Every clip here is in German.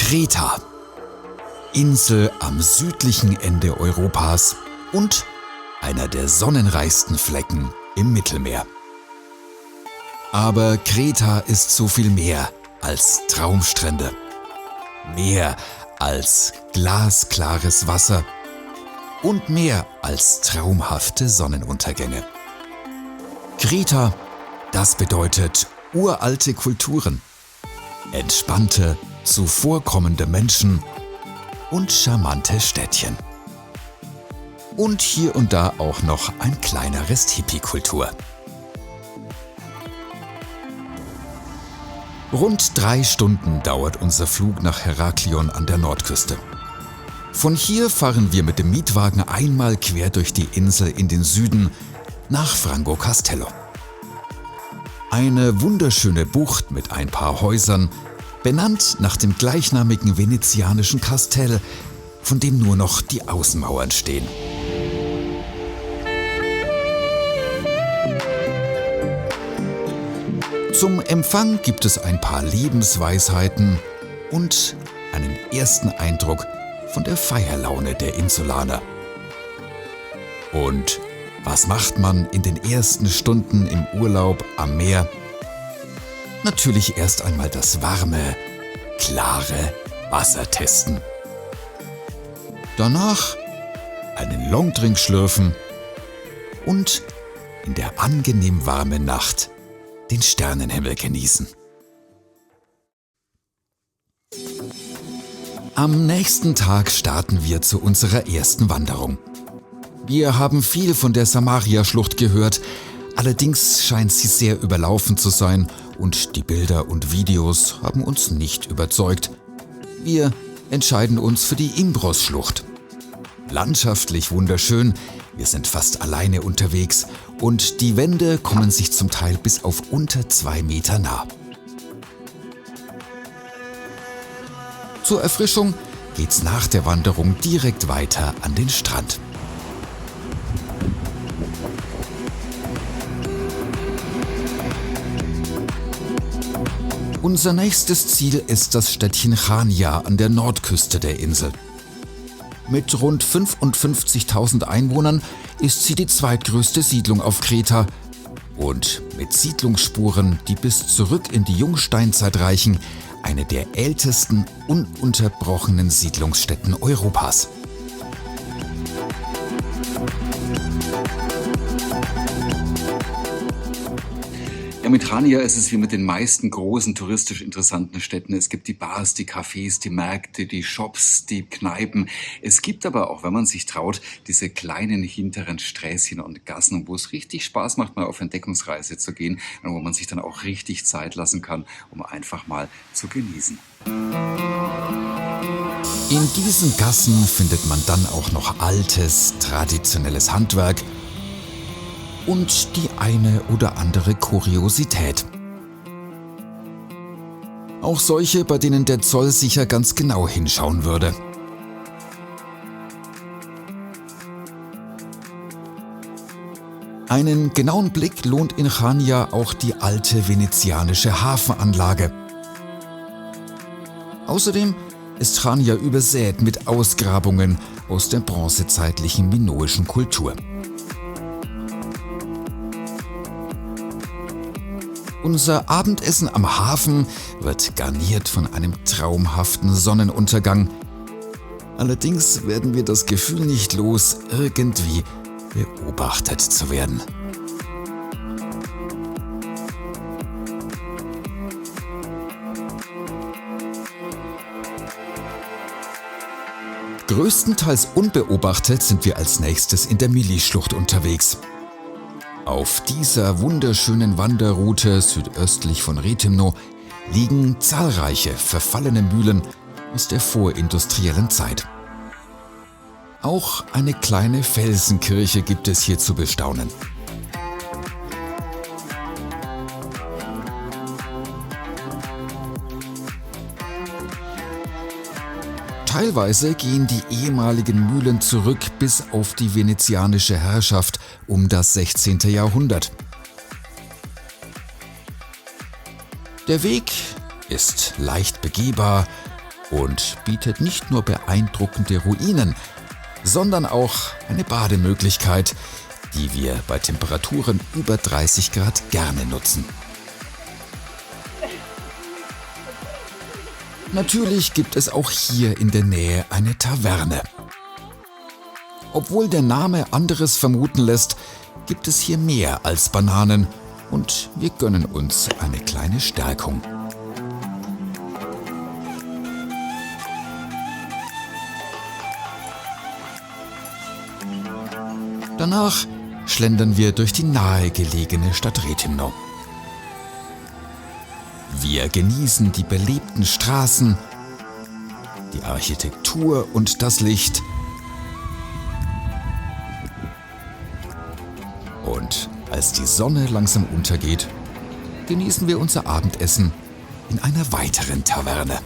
Kreta. Insel am südlichen Ende Europas und einer der sonnenreichsten Flecken im Mittelmeer. Aber Kreta ist so viel mehr als Traumstrände. Mehr als glasklares Wasser und mehr als traumhafte Sonnenuntergänge. Kreta, das bedeutet uralte Kulturen, entspannte, zuvorkommende Menschen und charmante Städtchen. Und hier und da auch noch ein kleiner Rest Hippie-Kultur. Rund 3 Stunden dauert unser Flug nach Heraklion an der Nordküste. Von hier fahren wir mit dem Mietwagen einmal quer durch die Insel in den Süden nach Frango Castello. Eine wunderschöne Bucht mit ein paar Häusern, benannt nach dem gleichnamigen venezianischen Kastell, von dem nur noch die Außenmauern stehen. Zum Empfang gibt es ein paar Lebensweisheiten und einen ersten Eindruck von der Feierlaune der Insulaner. Und was macht man in den ersten Stunden im Urlaub am Meer? Natürlich erst einmal das warme, klare Wasser testen. Danach einen Longdrink schlürfen und in der angenehm warmen Nacht den Sternenhimmel genießen. Am nächsten Tag starten wir zu unserer ersten Wanderung. Wir haben viel von der Samaria-Schlucht gehört, allerdings scheint sie sehr überlaufen zu sein und die Bilder und Videos haben uns nicht überzeugt. Wir entscheiden uns für die Imbros-Schlucht. Landschaftlich wunderschön, wir sind fast alleine unterwegs und die Wände kommen sich zum Teil bis auf unter 2 Meter nah. Zur Erfrischung geht's nach der Wanderung direkt weiter an den Strand. Unser nächstes Ziel ist das Städtchen Chania an der Nordküste der Insel. Mit rund 55.000 Einwohnern ist sie die zweitgrößte Siedlung auf Kreta und mit Siedlungsspuren, die bis zurück in die Jungsteinzeit reichen, eine der ältesten ununterbrochenen Siedlungsstätten Europas. Ja, mit Chania ist es wie mit den meisten großen touristisch interessanten Städten. Es gibt die Bars, die Cafés, die Märkte, die Shops, die Kneipen. Es gibt aber auch, wenn man sich traut, diese kleinen hinteren Sträßchen und Gassen, wo es richtig Spaß macht, mal auf Entdeckungsreise zu gehen und wo man sich dann auch richtig Zeit lassen kann, um einfach mal zu genießen. In diesen Gassen findet man dann auch noch altes, traditionelles Handwerk und die eine oder andere Kuriosität. Auch solche, bei denen der Zoll sicher ganz genau hinschauen würde. Einen genauen Blick lohnt in Chania auch die alte venezianische Hafenanlage. Außerdem ist Chania übersät mit Ausgrabungen aus der bronzezeitlichen minoischen Kultur. Unser Abendessen am Hafen wird garniert von einem traumhaften Sonnenuntergang. Allerdings werden wir das Gefühl nicht los, irgendwie beobachtet zu werden. Größtenteils unbeobachtet sind wir als nächstes in der Mili-Schlucht unterwegs. Auf dieser wunderschönen Wanderroute südöstlich von Rethymno liegen zahlreiche verfallene Mühlen aus der vorindustriellen Zeit. Auch eine kleine Felsenkirche gibt es hier zu bestaunen. Teilweise gehen die ehemaligen Mühlen zurück bis auf die venezianische Herrschaft um das 16. Jahrhundert. Der Weg ist leicht begehbar und bietet nicht nur beeindruckende Ruinen, sondern auch eine Bademöglichkeit, die wir bei Temperaturen über 30 Grad gerne nutzen. Natürlich gibt es auch hier in der Nähe eine Taverne. Obwohl der Name anderes vermuten lässt, gibt es hier mehr als Bananen und wir gönnen uns eine kleine Stärkung. Danach schlendern wir durch die nahegelegene Stadt Rethymno. Wir genießen die belebten Straßen, die Architektur und das Licht. Und als die Sonne langsam untergeht, genießen wir unser Abendessen in einer weiteren Taverne.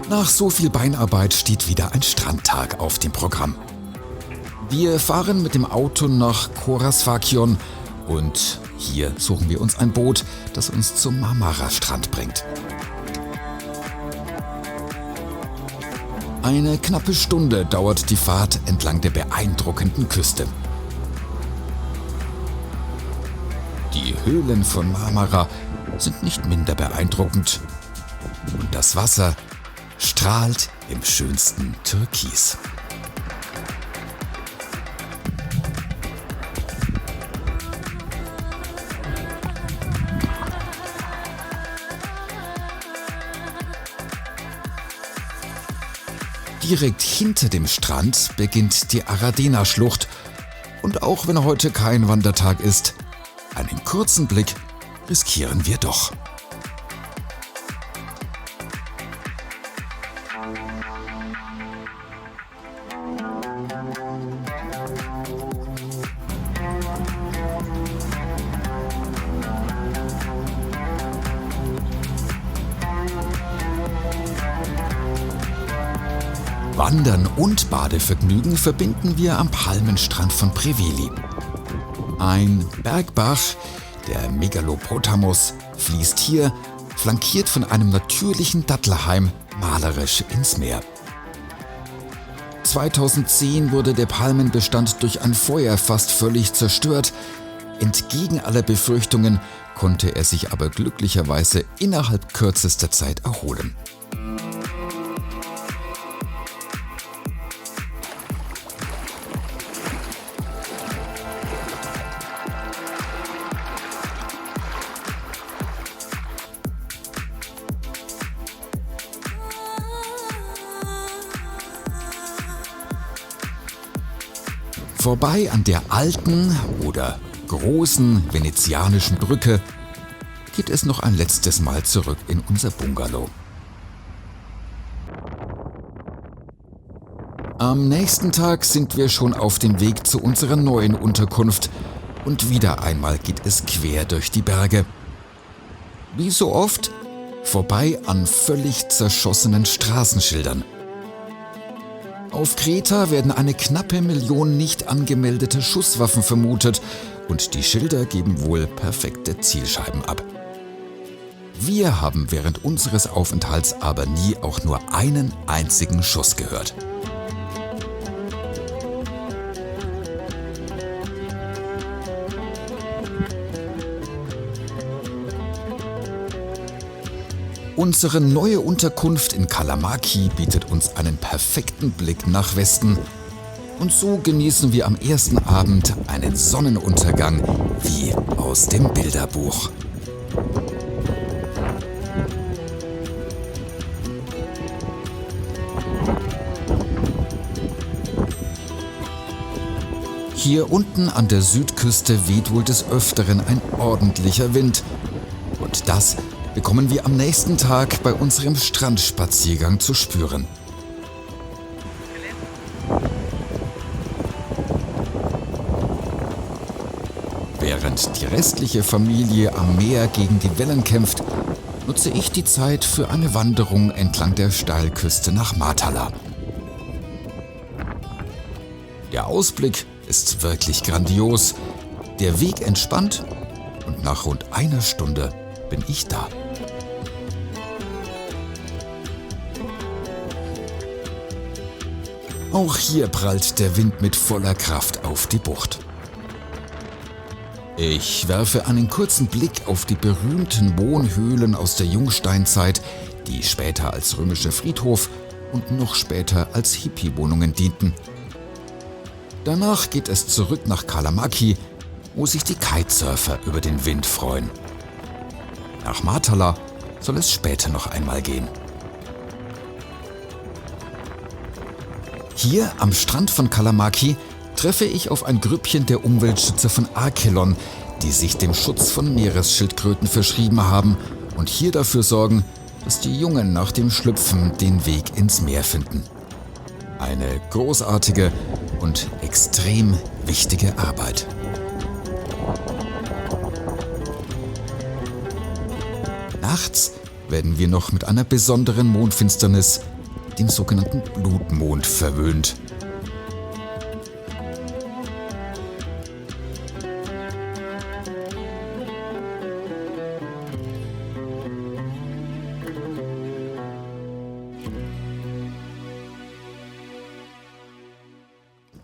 Nach so viel Beinarbeit steht wieder ein Strandtag auf dem Programm. Wir fahren mit dem Auto nach Korasfakion und hier suchen wir uns ein Boot, das uns zum Marmara-Strand bringt. Eine knappe Stunde dauert die Fahrt entlang der beeindruckenden Küste. Die Höhlen von Marmara sind nicht minder beeindruckend und das Wasser strahlt im schönsten Türkis. Direkt hinter dem Strand beginnt die Aradena-Schlucht und auch wenn heute kein Wandertag ist, einen kurzen Blick riskieren wir doch. Wandern und Badevergnügen verbinden wir am Palmenstrand von Preveli. Ein Bergbach, der Megalopotamos, fließt hier, flankiert von einem natürlichen Dattelheim, malerisch ins Meer. 2010 wurde der Palmenbestand durch ein Feuer fast völlig zerstört. Entgegen aller Befürchtungen konnte er sich aber glücklicherweise innerhalb kürzester Zeit erholen. Vorbei an der alten oder großen venezianischen Brücke geht es noch ein letztes Mal zurück in unser Bungalow. Am nächsten Tag sind wir schon auf dem Weg zu unserer neuen Unterkunft und wieder einmal geht es quer durch die Berge. Wie so oft, vorbei an völlig zerschossenen Straßenschildern. Auf Kreta werden eine knappe Million nicht angemeldete Schusswaffen vermutet und die Schilder geben wohl perfekte Zielscheiben ab. Wir haben während unseres Aufenthalts aber nie auch nur einen einzigen Schuss gehört. Unsere neue Unterkunft in Kalamaki bietet uns einen perfekten Blick nach Westen. Und so genießen wir am ersten Abend einen Sonnenuntergang wie aus dem Bilderbuch. Hier unten an der Südküste weht wohl des Öfteren ein ordentlicher Wind. Und das bekommen wir am nächsten Tag bei unserem Strandspaziergang zu spüren. Während die restliche Familie am Meer gegen die Wellen kämpft, nutze ich die Zeit für eine Wanderung entlang der Steilküste nach Matala. Der Ausblick ist wirklich grandios, der Weg entspannt und nach rund einer Stunde bin ich da. Auch hier prallt der Wind mit voller Kraft auf die Bucht. Ich werfe einen kurzen Blick auf die berühmten Wohnhöhlen aus der Jungsteinzeit, die später als römischer Friedhof und noch später als Hippie-Wohnungen dienten. Danach geht es zurück nach Kalamaki, wo sich die Kitesurfer über den Wind freuen. Nach Matala soll es später noch einmal gehen. Hier am Strand von Kalamaki treffe ich auf ein Grüppchen der Umweltschützer von Akelon, die sich dem Schutz von Meeresschildkröten verschrieben haben und hier dafür sorgen, dass die Jungen nach dem Schlüpfen den Weg ins Meer finden. Eine großartige und extrem wichtige Arbeit. Nachts werden wir noch mit einer besonderen Mondfinsternis, dem sogenannten Blutmond, verwöhnt.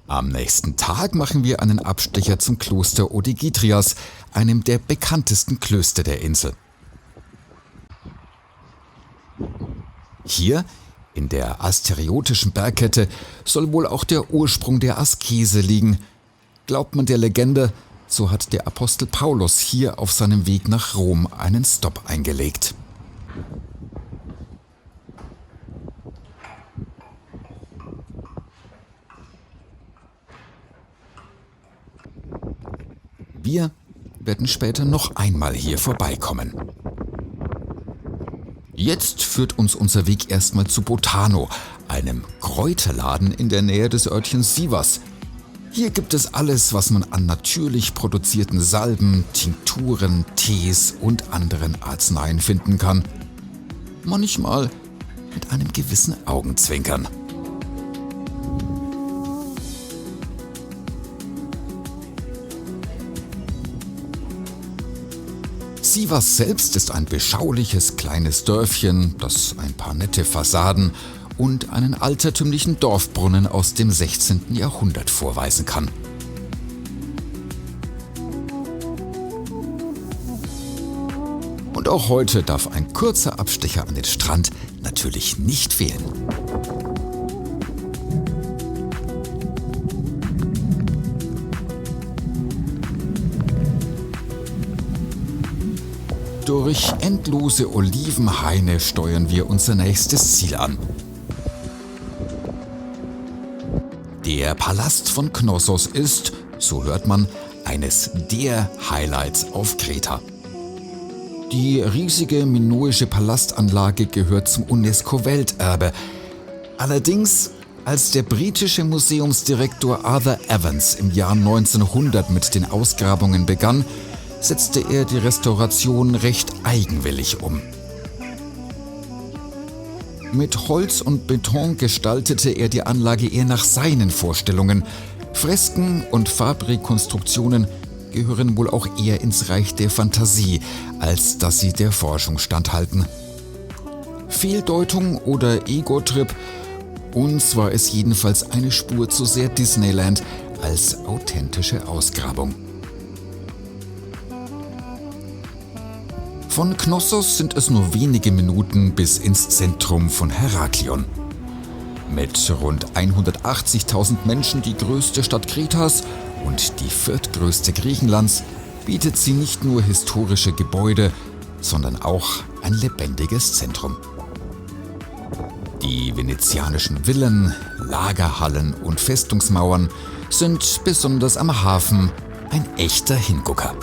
Am nächsten Tag machen wir einen Abstecher zum Kloster Odegitrias, einem der bekanntesten Klöster der Insel. Hier, in der asteriotischen Bergkette, soll wohl auch der Ursprung der Askese liegen. Glaubt man der Legende, so hat der Apostel Paulus hier auf seinem Weg nach Rom einen Stopp eingelegt. Wir werden später noch einmal hier vorbeikommen. Jetzt führt uns unser Weg erstmal zu Botano, einem Kräuterladen in der Nähe des Örtchens Sivas. Hier gibt es alles, was man an natürlich produzierten Salben, Tinkturen, Tees und anderen Arzneien finden kann. Manchmal mit einem gewissen Augenzwinkern. Sivas selbst ist ein beschauliches kleines Dörfchen, das ein paar nette Fassaden und einen altertümlichen Dorfbrunnen aus dem 16. Jahrhundert vorweisen kann. Und auch heute darf ein kurzer Abstecher an den Strand natürlich nicht fehlen. Durch endlose Olivenhaine steuern wir unser nächstes Ziel an. Der Palast von Knossos ist, so hört man, eines der Highlights auf Kreta. Die riesige minoische Palastanlage gehört zum UNESCO-Welterbe. Allerdings, als der britische Museumsdirektor Arthur Evans im Jahr 1900 mit den Ausgrabungen begann, setzte er die Restauration recht eigenwillig um. Mit Holz und Beton gestaltete er die Anlage eher nach seinen Vorstellungen. Fresken und Farbrekonstruktionen gehören wohl auch eher ins Reich der Fantasie, als dass sie der Forschung standhalten. Fehldeutung oder Ego-Trip? Uns war es jedenfalls eine Spur zu sehr Disneyland als authentische Ausgrabung. Von Knossos sind es nur wenige Minuten bis ins Zentrum von Heraklion. Mit rund 180.000 Menschen die größte Stadt Kretas und die viertgrößte Griechenlands bietet sie nicht nur historische Gebäude, sondern auch ein lebendiges Zentrum. Die venezianischen Villen, Lagerhallen und Festungsmauern sind besonders am Hafen ein echter Hingucker.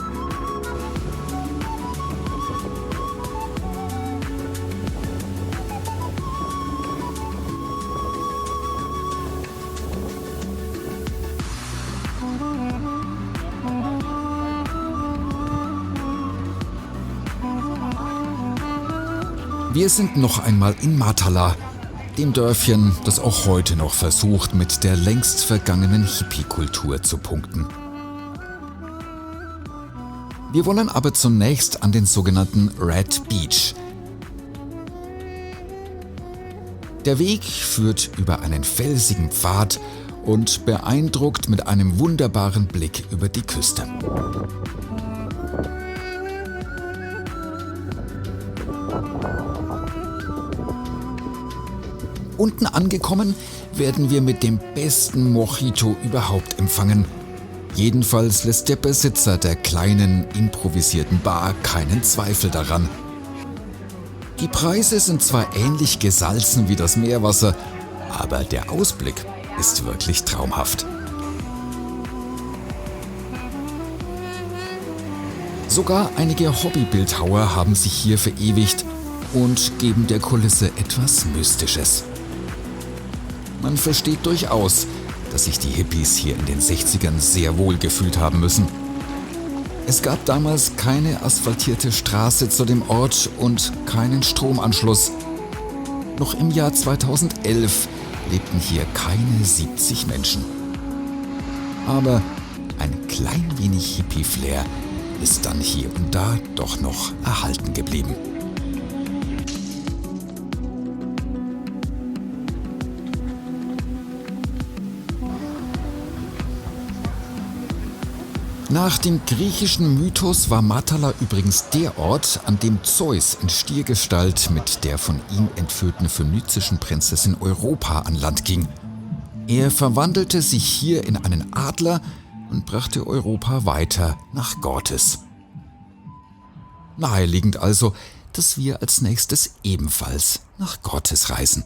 Wir sind noch einmal in Matala, dem Dörfchen, das auch heute noch versucht, mit der längst vergangenen Hippie-Kultur zu punkten. Wir wollen aber zunächst an den sogenannten Red Beach. Der Weg führt über einen felsigen Pfad und beeindruckt mit einem wunderbaren Blick über die Küste. Unten angekommen, werden wir mit dem besten Mojito überhaupt empfangen. Jedenfalls lässt der Besitzer der kleinen, improvisierten Bar keinen Zweifel daran. Die Preise sind zwar ähnlich gesalzen wie das Meerwasser, aber der Ausblick ist wirklich traumhaft. Sogar einige Hobbybildhauer haben sich hier verewigt und geben der Kulisse etwas Mystisches. Man versteht durchaus, dass sich die Hippies hier in den 60ern sehr wohl gefühlt haben müssen. Es gab damals keine asphaltierte Straße zu dem Ort und keinen Stromanschluss. Noch im Jahr 2011 lebten hier keine 70 Menschen. Aber ein klein wenig Hippie-Flair ist dann hier und da doch noch erhalten geblieben. Nach dem griechischen Mythos war Matala übrigens der Ort, an dem Zeus in Stiergestalt mit der von ihm entführten phönizischen Prinzessin Europa an Land ging. Er verwandelte sich hier in einen Adler und brachte Europa weiter nach Gortys. Naheliegend also, dass wir als nächstes ebenfalls nach Gortys reisen.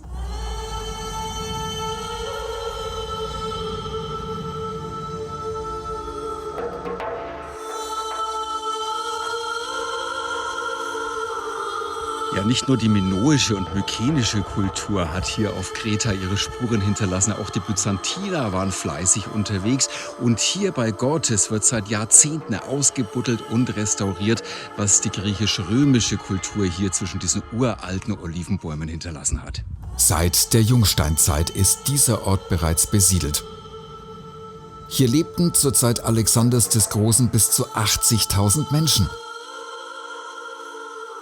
Ja, nicht nur die minoische und mykenische Kultur hat hier auf Kreta ihre Spuren hinterlassen, auch die Byzantiner waren fleißig unterwegs. Und hier bei Gortys wird seit Jahrzehnten ausgebuddelt und restauriert, was die griechisch-römische Kultur hier zwischen diesen uralten Olivenbäumen hinterlassen hat. Seit der Jungsteinzeit ist dieser Ort bereits besiedelt. Hier lebten zur Zeit Alexanders des Großen bis zu 80.000 Menschen.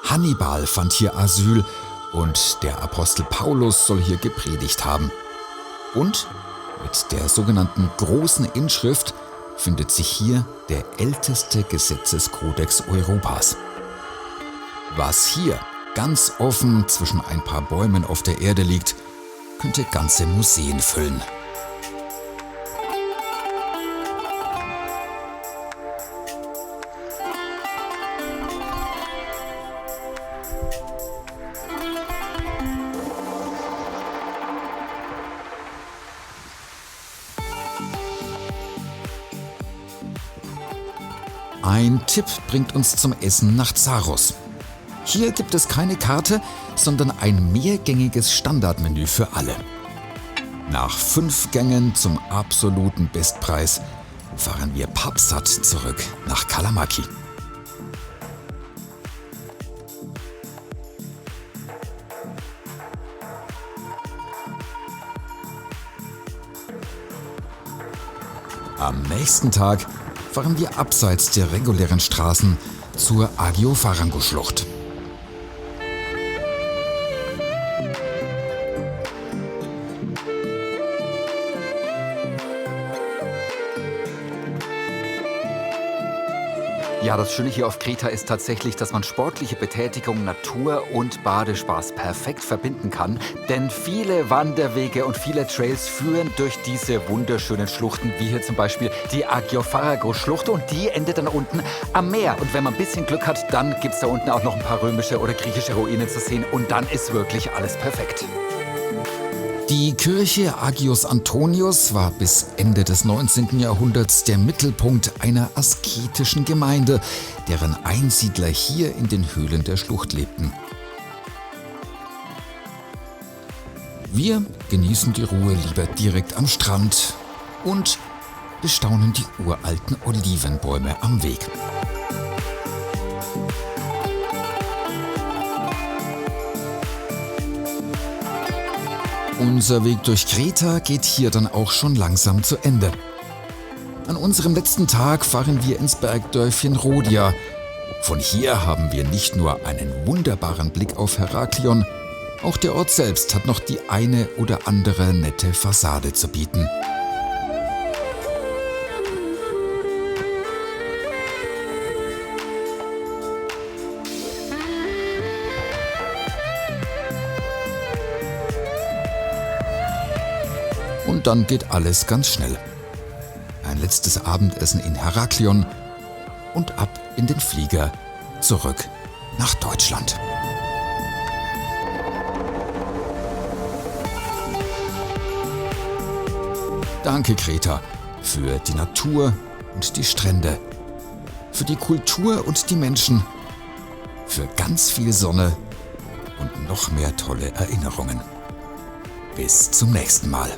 Hannibal fand hier Asyl und der Apostel Paulus soll hier gepredigt haben. Und mit der sogenannten Großen Inschrift findet sich hier der älteste Gesetzeskodex Europas. Was hier ganz offen zwischen ein paar Bäumen auf der Erde liegt, könnte ganze Museen füllen. Ein Tipp bringt uns zum Essen nach Zaros. Hier gibt es keine Karte, sondern ein mehrgängiges Standardmenü für alle. Nach 5 Gängen zum absoluten Bestpreis fahren wir pappsatt zurück nach Kalamaki. Am nächsten Tag fahren wir abseits der regulären Straßen zur Agio-Farango-Schlucht. Ja, das Schöne hier auf Kreta ist tatsächlich, dass man sportliche Betätigung, Natur und Badespaß perfekt verbinden kann. Denn viele Wanderwege und viele Trails führen durch diese wunderschönen Schluchten, wie hier zum Beispiel die Agio-Farango-Schlucht. Und die endet dann unten am Meer. Und wenn man ein bisschen Glück hat, dann gibt es da unten auch noch ein paar römische oder griechische Ruinen zu sehen. Und dann ist wirklich alles perfekt. Die Kirche Agios Antonios war bis Ende des 19. Jahrhunderts der Mittelpunkt einer asketischen Gemeinde, deren Einsiedler hier in den Höhlen der Schlucht lebten. Wir genießen die Ruhe lieber direkt am Strand und bestaunen die uralten Olivenbäume am Weg. Unser Weg durch Kreta geht hier dann auch schon langsam zu Ende. An unserem letzten Tag fahren wir ins Bergdörfchen Rhodia. Von hier haben wir nicht nur einen wunderbaren Blick auf Heraklion, Auch der Ort selbst hat noch die eine oder andere nette Fassade zu bieten. Und dann geht alles ganz schnell. Ein letztes Abendessen in Heraklion und ab in den Flieger zurück nach Deutschland. Danke, Kreta, für die Natur und die Strände, für die Kultur und die Menschen, für ganz viel Sonne und noch mehr tolle Erinnerungen. Bis zum nächsten Mal.